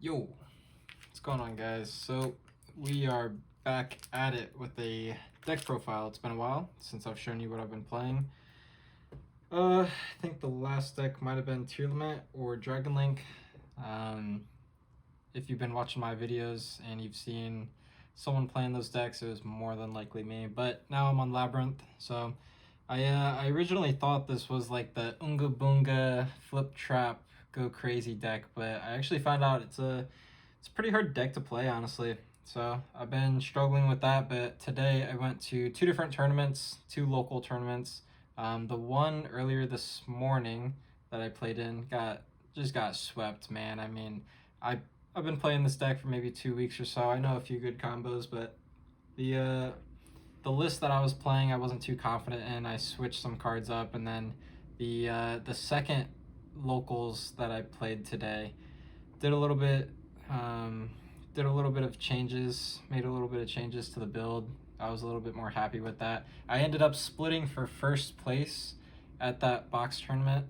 Yo, what's going on, guys? So we are back at it with a deck profile. It's been a while since I've shown you what I've been playing. I think the last deck might have been Tier Limit or Dragon Link. If you've been watching my videos and you've seen someone playing those decks, it was more than likely me. But now I'm on Labrynth, so I originally thought this was like the Unga Bunga Flip Trap Go Crazy deck, but I actually found out it's a pretty hard deck to play, honestly. So I've been struggling with that, but today I went to two different tournaments, two local tournaments. The one earlier this morning that I played in just got swept, man. I mean, I've been playing this deck for maybe 2 weeks or so. I know a few good combos, but the list that I was playing I wasn't too confident in. I switched some cards up, and then the second locals that I played today did a little bit of changes, made a little bit of changes to the build. I was a little bit more happy with that. I ended up splitting for first place at that box tournament.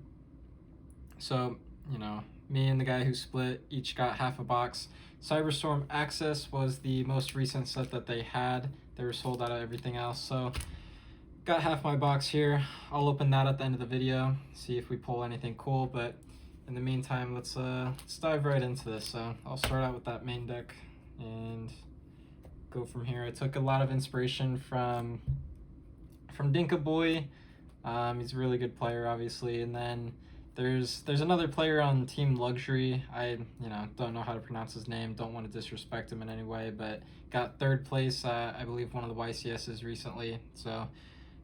So, you know, me and the guy who split each got half a box. Cyberstorm Access was the most recent set that they had. They were sold out of everything else. So, got half my box here. I'll open that at the end of the video, see if we pull anything cool. But in the meantime, let's dive right into this. So I'll start out with that main deck and go from here. I took a lot of inspiration from Dinka Boy. He's a really good player, obviously. And then there's another player on Team Luxury. I don't know how to pronounce his name. Don't want to disrespect him in any way, but got third place. I believe one of the YCSs recently. So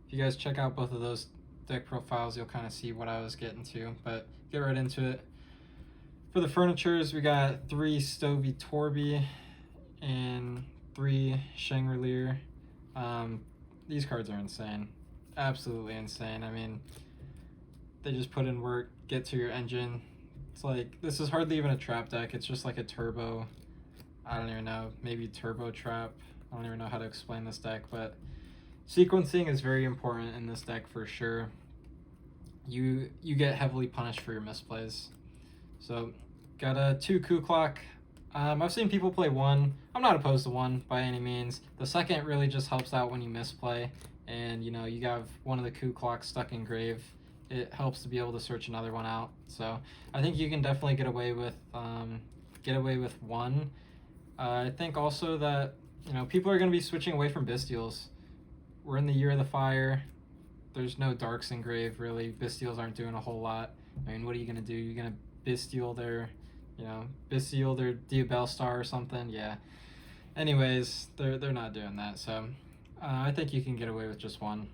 if you guys check out both of those deck profiles, you'll kind of see what I was getting to, but get right into it. For the furnitures, we got 3 Stovey Torby and 3 Shangri-Lear. These cards are insane, absolutely insane. I mean, they just put in work, get to your engine. It's like, this is hardly even a trap deck, it's just like a turbo, I don't even know, maybe turbo trap. I don't even know how to explain this deck, but sequencing is very important in this deck for sure. You get heavily punished for your misplays. So got a 2 Coup Clock. I've seen people play 1. I'm not opposed to 1 by any means. The second really just helps out when you misplay, and you have one of the Coup Clocks stuck in grave. It helps to be able to search another one out. So I think you can definitely get away with 1. I think also that people are going to be switching away from Bestials. We're in the year of the fire. There's no darks in grave, really. Bestials aren't doing a whole lot. I mean, what are you going to do? You're going to Bestial their Diabell Star or something? Yeah. Anyways, they're not doing that. So I think you can get away with just 1.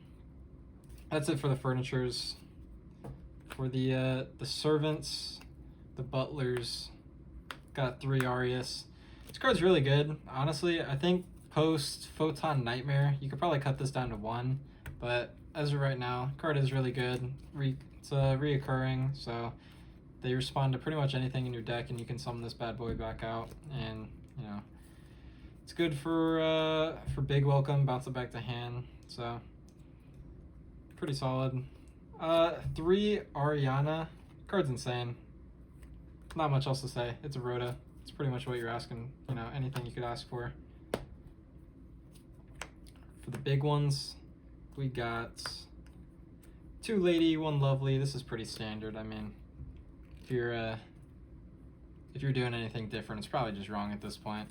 That's it for the furnitures. For the servants, the butlers, got 3 Arias. This card's really good. Honestly, I think post Photon Nightmare, you could probably cut this down to 1, but as of right now, card is really good. It's reoccurring, so they respond to pretty much anything in your deck, and you can summon this bad boy back out, and it's good for big welcome, bounce it back to hand, so pretty solid. 3 Ariana, card's insane. Not much else to say. It's a Rhoda. It's pretty much what you're asking, anything you could ask for. For the big ones, we got 2 Lady, 1 Lovely. This is pretty standard. I mean, if you're doing anything different, it's probably just wrong at this point.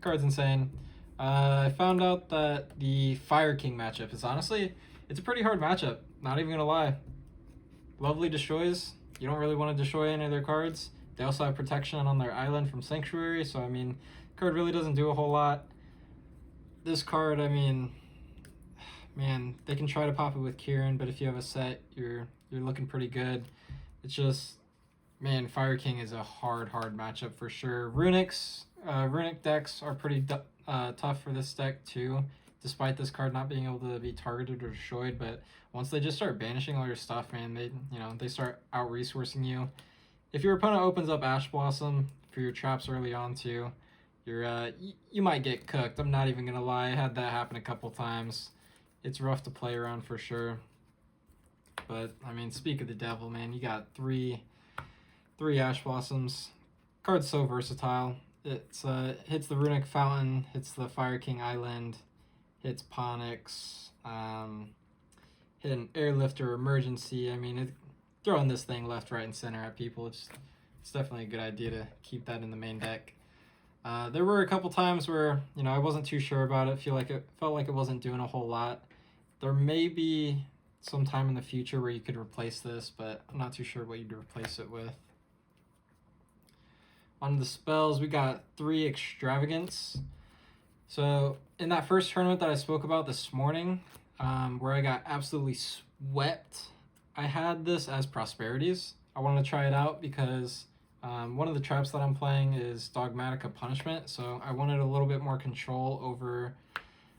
Card's insane. I found out that the Fire King matchup is it's a pretty hard matchup. Not even gonna lie. Lovely destroys. You don't really want to destroy any of their cards. They also have protection on their island from Sanctuary, so I mean, card really doesn't do a whole lot. This card, I mean, man, they can try to pop it with Kieran, but if you have a set, you're looking pretty good. It's just, man, Fire King is a hard matchup for sure. Runic decks are pretty tough for this deck too, despite this card not being able to be targeted or destroyed. But once they just start banishing all your stuff, man, they start out-resourcing you. If your opponent opens up Ash Blossom for your traps early on too, you might get cooked. I'm not even gonna lie, I had that happen a couple times. It's rough to play around for sure. But I mean, speak of the devil, man, you got three Ash Blossoms. Card's so versatile. It's hits the Runic Fountain, hits the Fire King Island, hits Ponix, hit an Airlifter Emergency. I mean, throwing this thing left, right, and center at people, it's definitely a good idea to keep that in the main deck. There were a couple times where, you know, I wasn't too sure about it. Felt like it wasn't doing a whole lot. There may be some time in the future where you could replace this, but I'm not too sure what you'd replace it with. On the spells, we got 3 Extravagance. So in that first tournament that I spoke about this morning, where I got absolutely swept, I had this as Prosperities. I wanted to try it out because one of the traps that I'm playing is Dogmatica Punishment, so I wanted a little bit more control over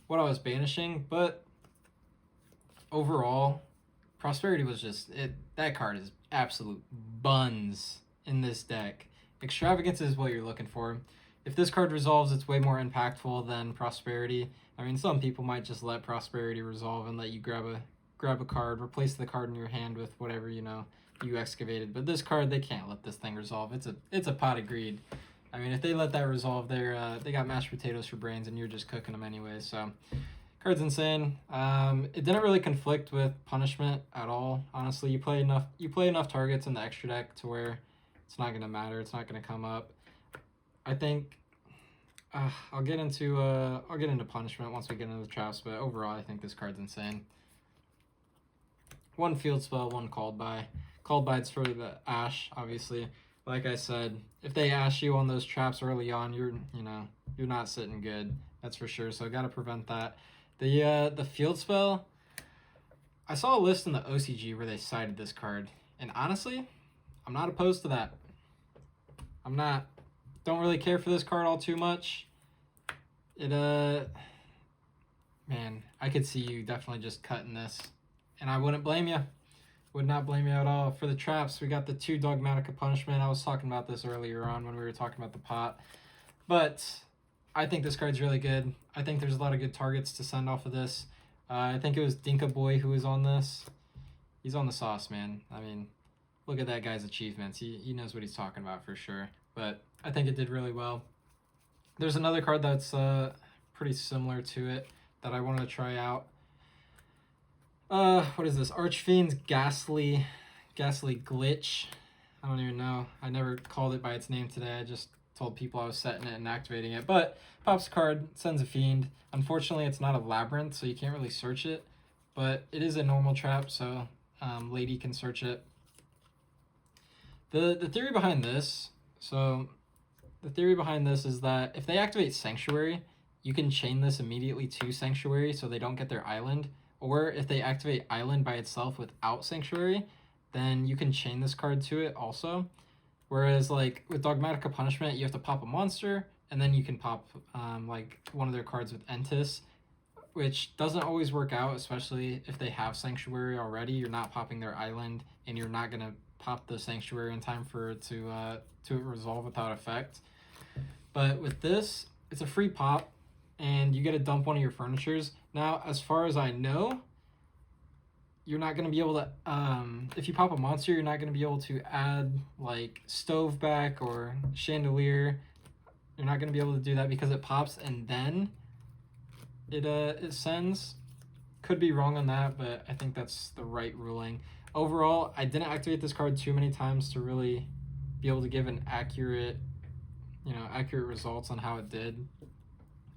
what I was banishing, but overall, Prosperity was just, that card is absolute buns in this deck. Extravagance is what you're looking for. If this card resolves, it's way more impactful than Prosperity. I mean, some people might just let Prosperity resolve and let you grab a card, replace the card in your hand with whatever, you know, you excavated. But this card, they can't let this thing resolve. It's a pot of greed. I mean, if they let that resolve, they got mashed potatoes for brains, and you're just cooking them anyway. So, card's insane. It didn't really conflict with Punishment at all. Honestly, you play enough targets in the extra deck to where it's not gonna matter. It's not gonna come up. I think I'll get into Punishment once we get into the traps. But overall, I think this card's insane. 1 field spell, 1 called by. Called by's for the Ash, obviously. Like I said, if they Ash you on those traps early on, you're not sitting good. That's for sure. So I gotta prevent that. The field spell, I saw a list in the OCG where they cited this card, and honestly, I'm not opposed to that. Don't really care for this card all too much. Man, I could see you definitely just cutting this, and I wouldn't blame you. Would not blame you at all. For the traps, we got the 2 Dogmatica Punishment. I was talking about this earlier on when we were talking about the pot. But I think this card's really good. I think there's a lot of good targets to send off of this. I think it was Dinka Boy who was on this. He's on the sauce, man. I mean, look at that guy's achievements. He knows what he's talking about for sure. But I think it did really well. There's another card that's pretty similar to it that I wanted to try out. What is this? Archfiend's Ghastly Glitch. I don't even know. I never called it by its name today. I just told people I was setting it and activating it. But pops a card, sends a fiend. Unfortunately, it's not a Labrynth, so you can't really search it. But it is a normal trap, so Lady can search it. The theory behind this, is that if they activate Sanctuary, you can chain this immediately to Sanctuary so they don't get their island. Or if they activate Island by itself without Sanctuary, then you can chain this card to it also. Whereas, like, with Dogmatica Punishment, you have to pop a monster, and then you can pop, like, one of their cards with Entis, which doesn't always work out, especially if they have Sanctuary already. You're not popping their island, and you're not going to pop the Sanctuary in time for it to resolve without effect. But with this, it's a free pop, and you get to dump one of your furnitures. Now, as far as I know, you're not going to be able to, if you pop a monster, you're not going to be able to add, like, Stove back or Chandelier. You're not going to be able to do that because it pops and then it sends. Could be wrong on that, but I think that's the right ruling. Overall, I didn't activate this card too many times to really be able to give an accurate results on how it did.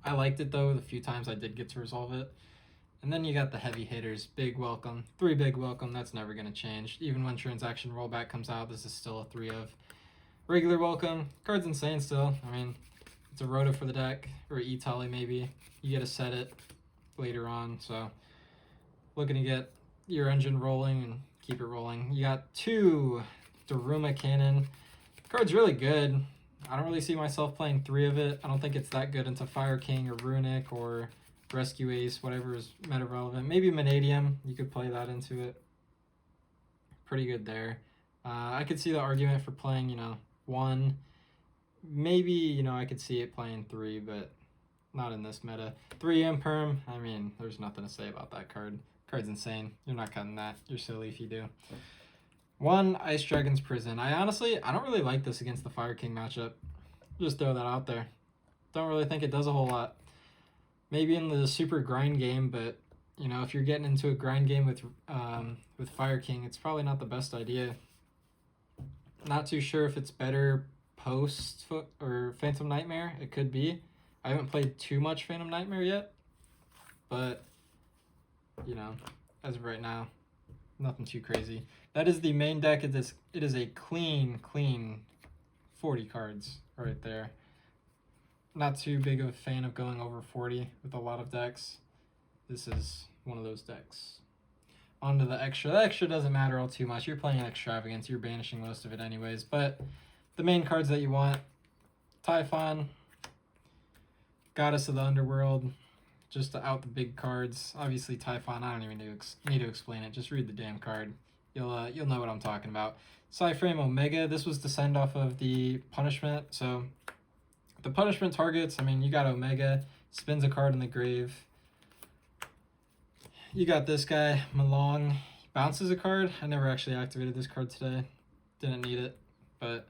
I liked it, though, the few times I did get to resolve it. And then you got the heavy hitters. Big welcome. 3 big welcome. That's never going to change. Even when transaction rollback comes out, this is still a 3 of. Regular welcome. Card's insane still. I mean, it's a rota for the deck. Or E-Tully, maybe. You get to set it later on. So, looking to get your engine rolling and keep it rolling. You got 2 Daruma Cannon. Card's really good. I don't really see myself playing 3 of it. I don't think it's that good into Fire King or Runic or Rescue Ace, whatever is meta relevant. Maybe Vanadium, you could play that into it. Pretty good there. I could see the argument for playing, 1. Maybe, I could see it playing 3, but not in this meta. 3 Imperm, I mean, there's nothing to say about that card. Card's insane. You're not cutting that. You're silly if you do. 1 Ice Dragon's Prison. I don't really like this against the Fire King matchup. Just throw that out there. Don't really think it does a whole lot. Maybe in the super grind game, but you know, if you're getting into a grind game with Fire King, it's probably not the best idea. Not too sure if it's better post or Phantom Nightmare. It could be. I haven't played too much Phantom Nightmare yet, but you know, as of right now, nothing too crazy. That is the main deck. It is a clean 40 cards right there. Not too big of a fan of going over 40 with a lot of decks. This is one of those decks. On to the extra. The extra doesn't matter all too much. You're playing an extravagance. You're banishing most of it anyways. But the main cards that you want, Typhon, Goddess of the Underworld, just to out the big cards. Obviously Typhon, I don't even need to explain it. Just read the damn card. You'll know what I'm talking about. Psyframe Omega. This was to send off of the punishment. So the punishment targets, I mean, you got Omega, spins a card in the grave. You got this guy, Malong, bounces a card. I never actually activated this card today. Didn't need it, but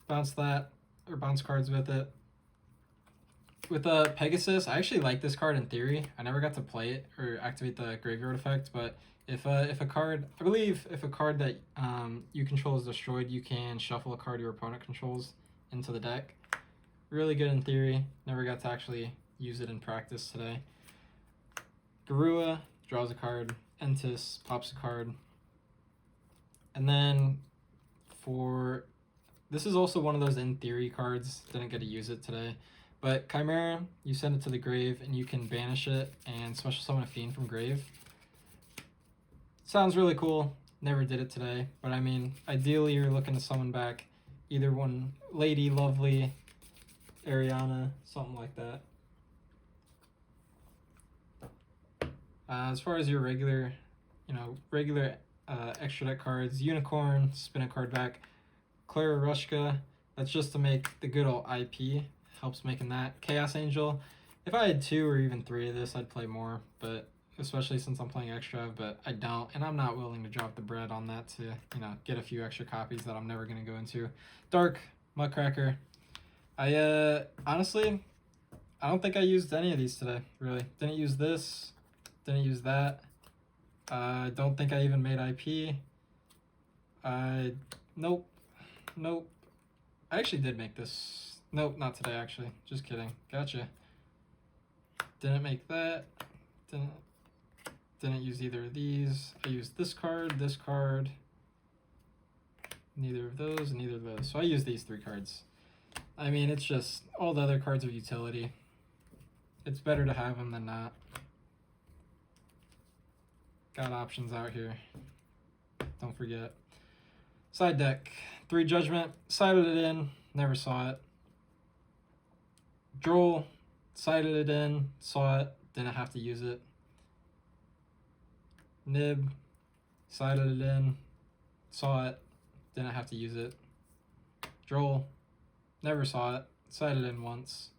bounce that, or bounce cards with it. With Pegasus, I actually like this card in theory. I never got to play it or activate the graveyard effect, but if a card, I believe if a card that you control is destroyed, you can shuffle a card your opponent controls into the deck. Really good in theory. Never got to actually use it in practice today. Garua draws a card. Entis pops a card. And then for... This is also one of those in theory cards. Didn't get to use it today. But Chimera, you send it to the grave and you can banish it and special summon a Fiend from grave. Sounds really cool. Never did it today. But I mean, ideally you're looking to summon back either one Lady, Lovely, Ariana, something like that. As far as your regular extra deck cards, Unicorn, spin a card back. Clara Rushka, that's just to make the good old IP. Helps making that. Chaos Angel, if I had 2 or even 3 of this, I'd play more, but especially since I'm playing extra, but I don't, and I'm not willing to drop the bread on that to, you know, get a few extra copies that I'm never going to go into. Dark, Muckracker. Honestly, I don't think I used any of these today, really. Didn't use this, didn't use that. I don't think I even made IP. Nope. I actually did make this. Nope, not today, actually. Just kidding. Gotcha. Didn't make that. Didn't use either of these. I used this card, neither of those, and neither of those. So I used these 3 cards. I mean, it's just all the other cards of utility. It's better to have them than not. Got options out here. Don't forget. Side deck. 3 Judgment. Sided it in. Never saw it. Droll. Sided it in. Saw it. Didn't have to use it. Nib. Sided it in. Saw it. Didn't have to use it. Droll. Never saw it. Sided in once.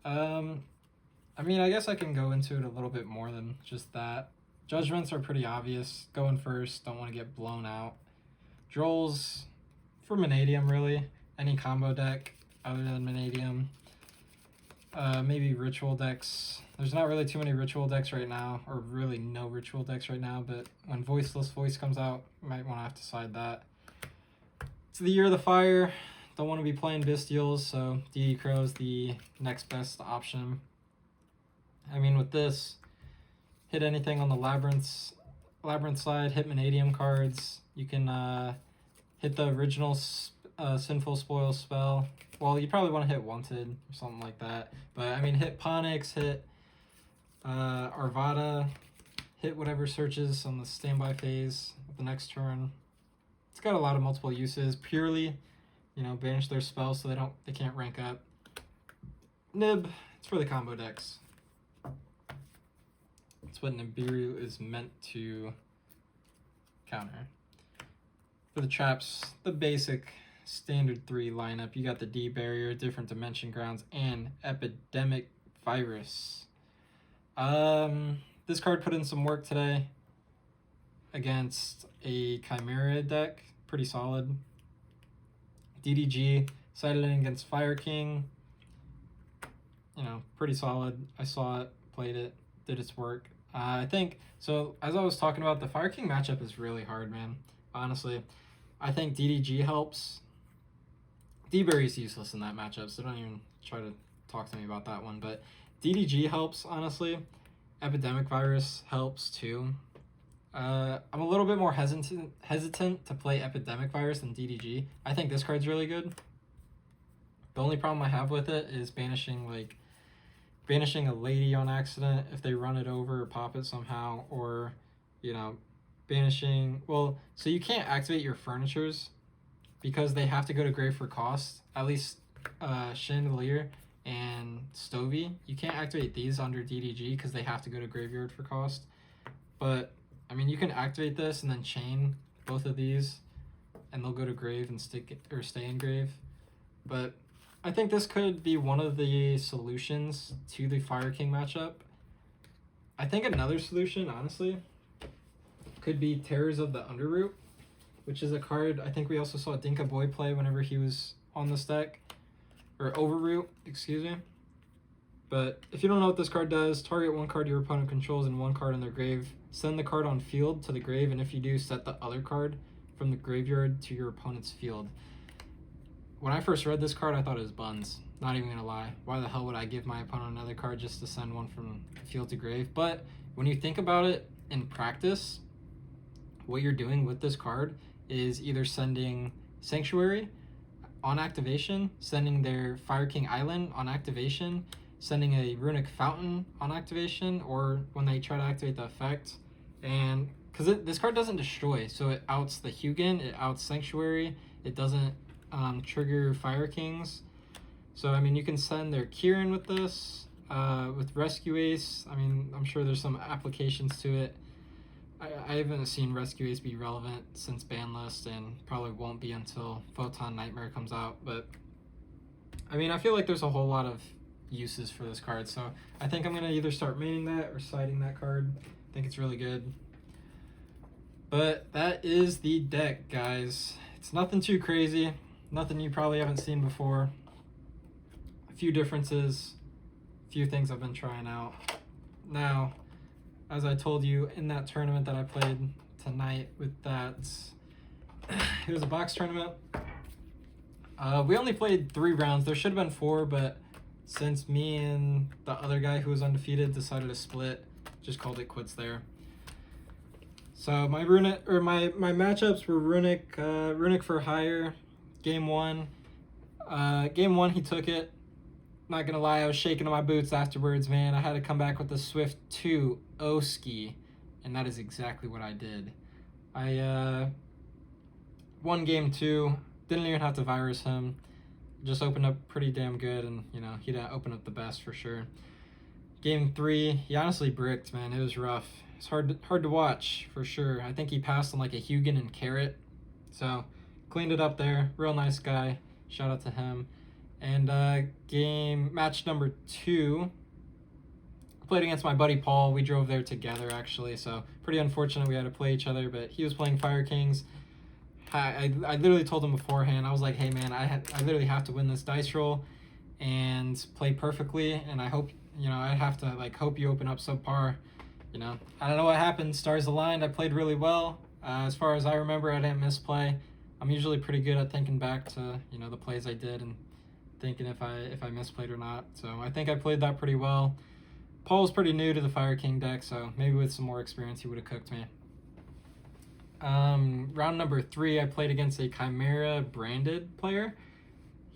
I mean, I guess I can go into it a little bit more than just that. Judgments are pretty obvious. Going first, don't want to get blown out. Drolls, for Manadium, really. Any combo deck other than Manadium. Maybe Ritual decks. There's not really too many Ritual decks right now, or really no Ritual decks right now, but when Voiceless Voice comes out, you might want to have to side that. It's the Year of the Fire. Don't want to be playing Bestials, so DD Crow's the next best option. I mean, with this, hit anything on the Labrynth side, hit Manadium cards. You can hit the original Sinful Spoil spell. Well, you probably want to hit Wanted or something like that. But, I mean, hit Ponix, hit Arvada, hit whatever searches on the standby phase at the next turn. It's got a lot of multiple uses. Purely, you know, banish their spells so they can't rank up. Nib, it's for the combo decks. That's what Nibiru is meant to counter. For the traps, the basic standard 3 lineup. You got the D Barrier, Different Dimension Grounds, and Epidemic Virus. This card put in some work today. against a Chimera deck, pretty solid. DDG, sided in against Fire King, you know, pretty solid. I saw it, played it, did its work. I think, so as I was talking about, the Fire King matchup is really hard, man, honestly. I think DDG helps. D-Berry's useless in that matchup, so don't even try to talk to me about that one, but DDG helps, honestly. Epidemic Virus helps, too. I'm a little bit more hesitant to play Epidemic Virus than DDG. I think this card's really good. The only problem I have with it is banishing a lady on accident if they run it over or pop it somehow, or, you know, banishing, well, so you can't activate your furnitures because they have to go to grave for cost, at least Chandelier and Stovey. You can't activate these under DDG because they have to go to graveyard for cost. But, I mean, you can activate this and then chain both of these and they'll go to grave and stay in grave. But I think this could be one of the solutions to the Fire King matchup. I think another solution, honestly, could be Terrors of the Underroot, which is a card I think we also saw Dinka Boy play whenever he was on this deck. Or Overroot, excuse me. But if you don't know what this card does, target one card your opponent controls and one card in their grave. Send the card on field to the grave, and if you do, set the other card from the graveyard to your opponent's field. When I first read this card, I thought it was buns. Not even gonna lie. Why the hell would I give my opponent another card just to send one from field to grave? But when you think about it in practice, what you're doing with this card is either sending Sanctuary on activation, sending their Fire King Island on activation, sending a Runic Fountain on activation, or when they try to activate the effect. And because this card doesn't destroy, so it outs the Hugin, it outs Sanctuary, it doesn't trigger Fire Kings. So, I mean, you can send their Kieran with this, with Rescue Ace. I mean, I'm sure there's some applications to it. I haven't seen Rescue Ace be relevant since Banlist, and probably won't be until Photon Nightmare comes out. But, I mean, I feel like there's a whole lot of uses for this card. So, I think I'm going to either start maining that or siding that card. I think it's really good. But that is the deck, guys. It's nothing too crazy. Nothing you probably haven't seen before. A few differences. A few things I've been trying out. Now, as I told you in that tournament that I played tonight with that, it was a box tournament. We only played 3 rounds. There should have been 4, but since me and the other guy who was undefeated decided to split, just called it quits there. So my matchups were Runic for hire, game 1. Game 1 he took it. Not gonna lie, I was shaking in my boots afterwards, man. I had to come back with the Swift 2 Oski, and that is exactly what I did. I won game 2, didn't even have to virus him. Just opened up pretty damn good, and you know, he didn't open up the best for sure. Game 3, he honestly bricked, man. It was rough. It's hard to watch for sure. I think he passed on like a Hugin and Carrot, so cleaned it up there. Real nice guy. Shout out to him. And match number 2, I played against my buddy Paul. We drove there together actually, so pretty unfortunate we had to play each other. But he was playing Fire Kings. I literally told him beforehand. I was like, hey man, I literally have to win this dice roll and play perfectly. And I hope, you know, I have to like hope you open up subpar. You know, I don't know what happened. Stars aligned. I played really well. As far as I remember, I didn't misplay. I'm usually pretty good at thinking back to, you know, the plays I did and thinking if I misplayed or not. So I think I played that pretty well. Paul's pretty new to the Fire King deck, so maybe with some more experience he would have cooked me. Round number 3, I played against a Chimera branded player.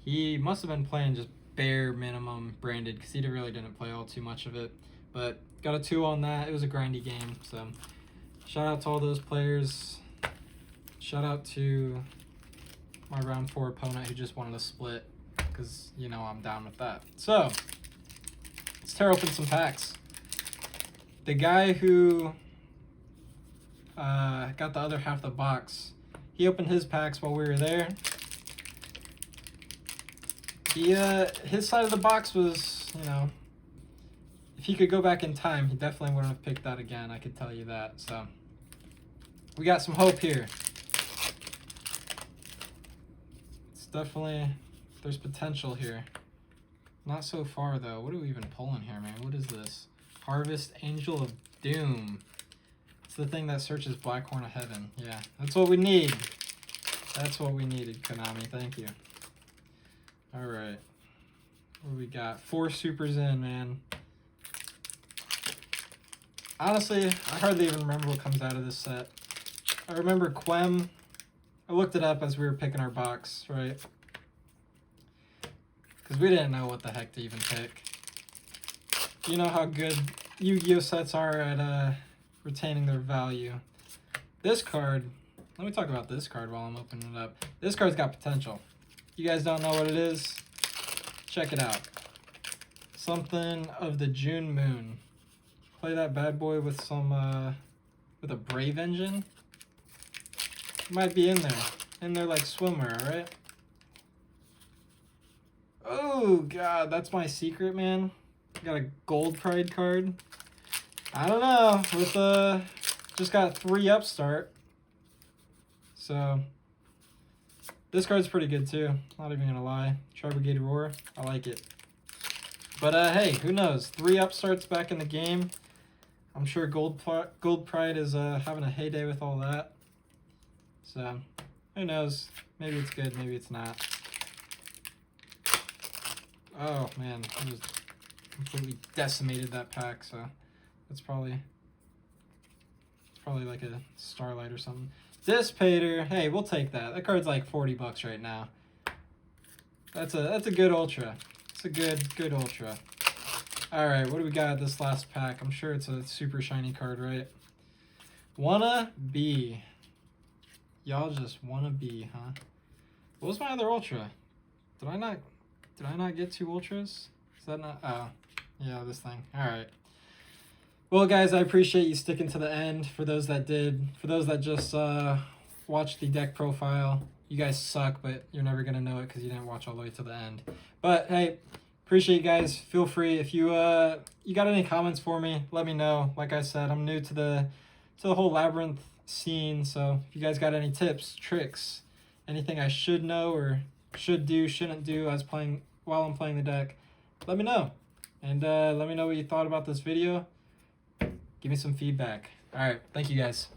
He must have been playing just bare minimum branded because he really didn't play all too much of it. But got a 2 on that. It was a grindy game. So shout out to all those players. Shout out to my round 4 opponent who just wanted to split, because you know I'm down with that. So let's tear open some packs. The guy who got the other half of the box, he opened his packs while we were there. His side of the box was, you know, if he could go back in time, he definitely wouldn't have picked that again. I could tell you that. So We got some hope here. It's definitely, there's potential here. Not so far though. What are we even pulling here, man? What is this? Harvest Angel of Doom. It's the thing that searches Black Horn of Heaven. Yeah, that's what we need. That's what we needed, Konami. Thank you. All right. What do we got? 4 supers in, man. Honestly, I hardly even remember what comes out of this set. I remember Quem. I looked it up as we were picking our box, right? Because we didn't know what the heck to even pick. You know how good Yu-Gi-Oh sets are at retaining their value. This card, let me talk about this card while I'm opening it up. This card's got potential. You guys don't know what it is? Check it out. Something of the June Moon. Play that bad boy with some, with a Brave Engine. It might be in there like swimwear, right? Oh god, that's my secret, man. Got a Gold Pride card. I don't know, with just got 3 upstart. So this card's pretty good too, not even gonna lie. Tri-Brigade Roar, I like it. But hey, who knows? 3 upstarts back in the game. I'm sure Gold Pride is having a heyday with all that. So who knows? Maybe it's good, maybe it's not. Oh man, I just completely decimated that pack, so it's probably like a Starlight or something. Dissipator, hey, we'll take that. That card's like 40 bucks right now. That's a good ultra. It's a good ultra. All right, what do we got this last pack? I'm sure it's a super shiny card, right? Wanna be. Y'all just wanna be, huh? What was my other ultra? Did I not get 2 ultras? Is that not? Oh, yeah, this thing. All right. Well, guys, I appreciate you sticking to the end. For those that did, for those that just watched the deck profile, you guys suck, but you're never gonna know it because you didn't watch all the way to the end. But hey, appreciate you guys. Feel free if you you got any comments for me, let me know. Like I said, I'm new to the whole Labrynth scene, so if you guys got any tips, tricks, anything I should know or should do, shouldn't do as while I'm playing the deck, let me know. And let me know what you thought about this video. Give me some feedback. All right, thank you guys.